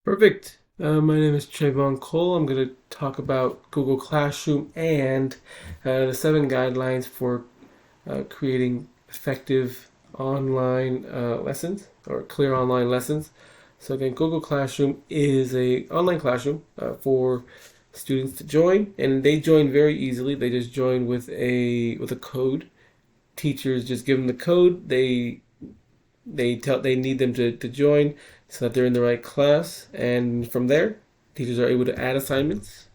Perfect. My name is Trayvon Cole. I'm going to talk about Google Classroom and the 7 guidelines for creating effective online lessons or clear online lessons. So again, Google Classroom is a online classroom for students to join, and they join very easily. They just join with a code. Teachers just give them the code. They need them to join so that they're in the right class, and from there teachers are able to add assignments.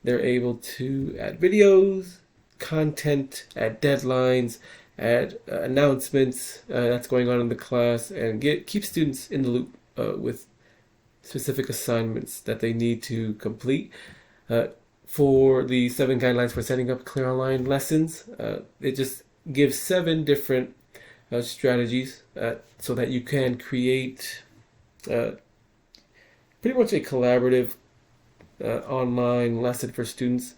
They're able to add videos, content, add deadlines, add announcements that's going on in the class, and keep students in the loop with specific assignments that they need to complete. uh, for the 7 guidelines for setting up clear online lessons, it just gives 7 different strategies so that you can create uh, pretty much a collaborative online lesson for students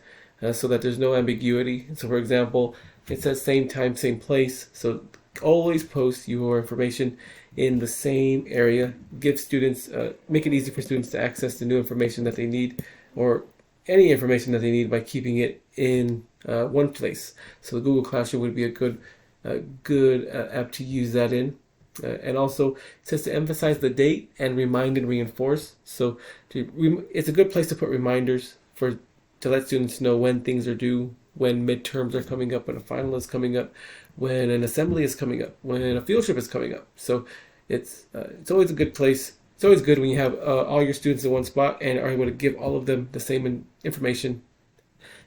so that there's no ambiguity. So, for example, it says same time, same place. So, always post your information in the same area. Make it easy for students to access the new information that they need, or any information that they need, by keeping it in one place. So, the Google Classroom would be a good app to use that in. And also, it says to emphasize the date and remind and reinforce. So it's a good place to put reminders to let students know when things are due, when midterms are coming up, when a final is coming up, when an assembly is coming up, when a field trip is coming up. So it's always a good place. It's always good when you have all your students in one spot and are able to give all of them the same information,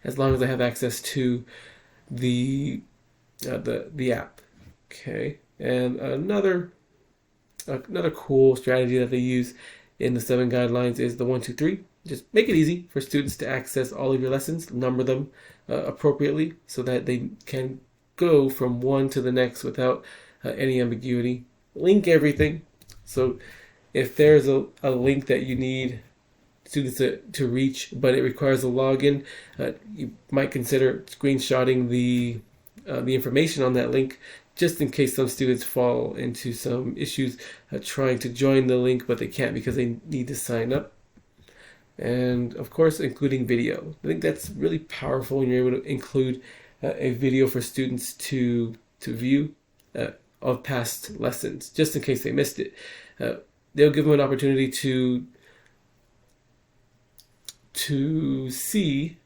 as long as they have access to the the app. Okay, and another cool strategy that they use in the 7 guidelines is the 1, 2, 3. Just make it easy for students to access all of your lessons, number them appropriately so that they can go from one to the next without any ambiguity. Link everything. So if there's a link that you need students to reach, but it requires a login, you might consider screenshotting the information on that link, just in case some students fall into some issues trying to join the link, but they can't because they need to sign up. And of course, including video. I think that's really powerful when you're able to include a video for students to view of past lessons, just in case they missed it. Uh, they'll give them an opportunity to see,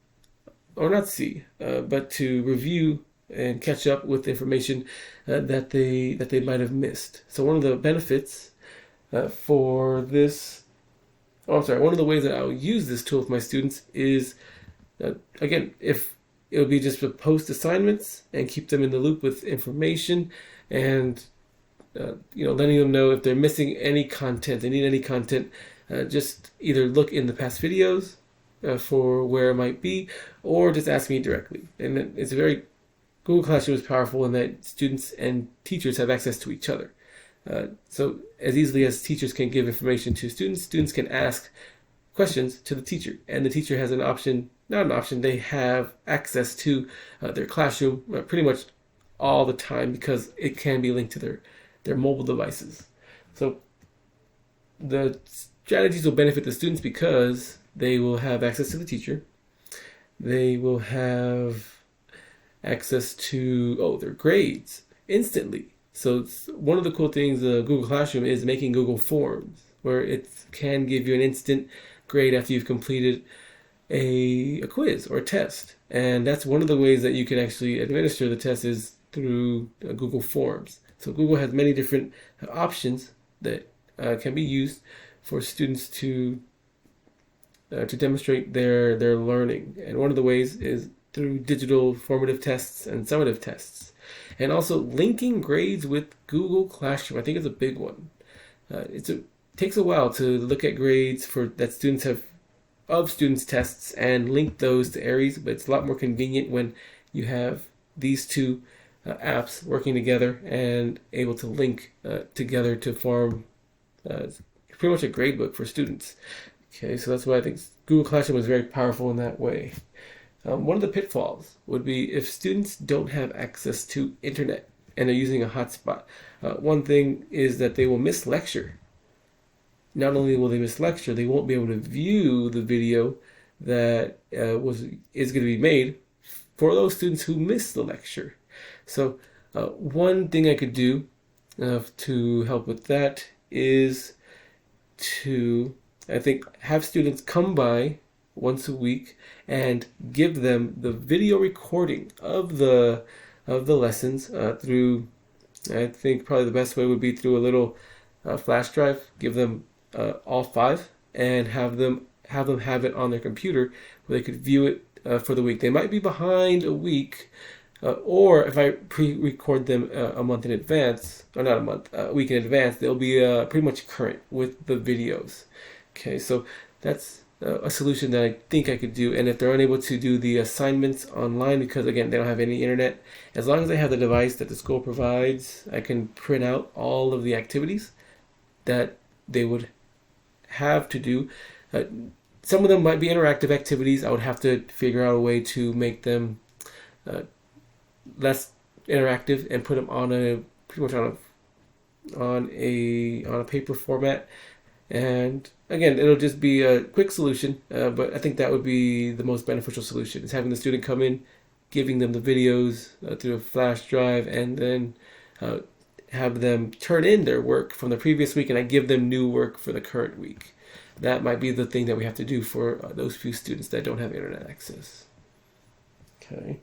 or not see, but to review and catch up with information that they might have missed. So one of the benefits for this, oh, I'm sorry, one of the ways that I'll use this tool with my students is, again, if it would be just to post assignments and keep them in the loop with information, and letting them know if they're missing any content, they need any content, just either look in the past videos for where it might be, or just ask me directly. And it's very Google Classroom is powerful in that students and teachers have access to each other. So as easily as teachers can give information to students, students can ask questions to the teacher, and the teacher has an option, not an option, they have access to their classroom pretty much all the time because it can be linked to their mobile devices. So the strategies will benefit the students because they will have access to the teacher. They will have access to their grades instantly. So one of the cool things Google Classroom is making Google Forms, where it can give you an instant grade after you've completed a quiz or a test. And that's one of the ways that you can actually administer the test is through Google Forms. So Google has many different options that can be used for students to demonstrate their learning. And one of the ways is through digital formative tests and summative tests. And also linking grades with Google Classroom, I think is a big one. It takes a while to look at grades that students have of students' tests and link those to Aries, but it's a lot more convenient when you have these two apps working together and able to link together to form pretty much a gradebook for students. Okay, so that's why I think Google Classroom is very powerful in that way. One of the pitfalls would be if students don't have access to internet and they're using a hotspot. One thing is that they will miss lecture not only will they miss lecture, they won't be able to view the video that is going to be made for those students who missed the lecture. So one thing I could do to help with that is to, I think, have students come by once a week and give them the video recording of the lessons through, I think probably the best way would be through a little flash drive. Give them all 5 and have them have it on their computer where they could view it for the week. They might be behind a week, or if I pre-record them a month in advance, or not a month, a week in advance, they'll be pretty much current with the videos. Okay, so that's a solution that I think I could do. And if they're unable to do the assignments online because, again, they don't have any internet, as long as they have the device that the school provides, I can print out all of the activities that they would have to do. Some of them might be interactive activities. I would have to figure out a way to make them less interactive and put them on a pretty much on a paper format. And again, it'll just be a quick solution, but I think that would be the most beneficial solution, is having the student come in, giving them the videos through a flash drive, and then have them turn in their work from the previous week, and I give them new work for the current week. That might be the thing that we have to do for those few students that don't have internet access. Okay.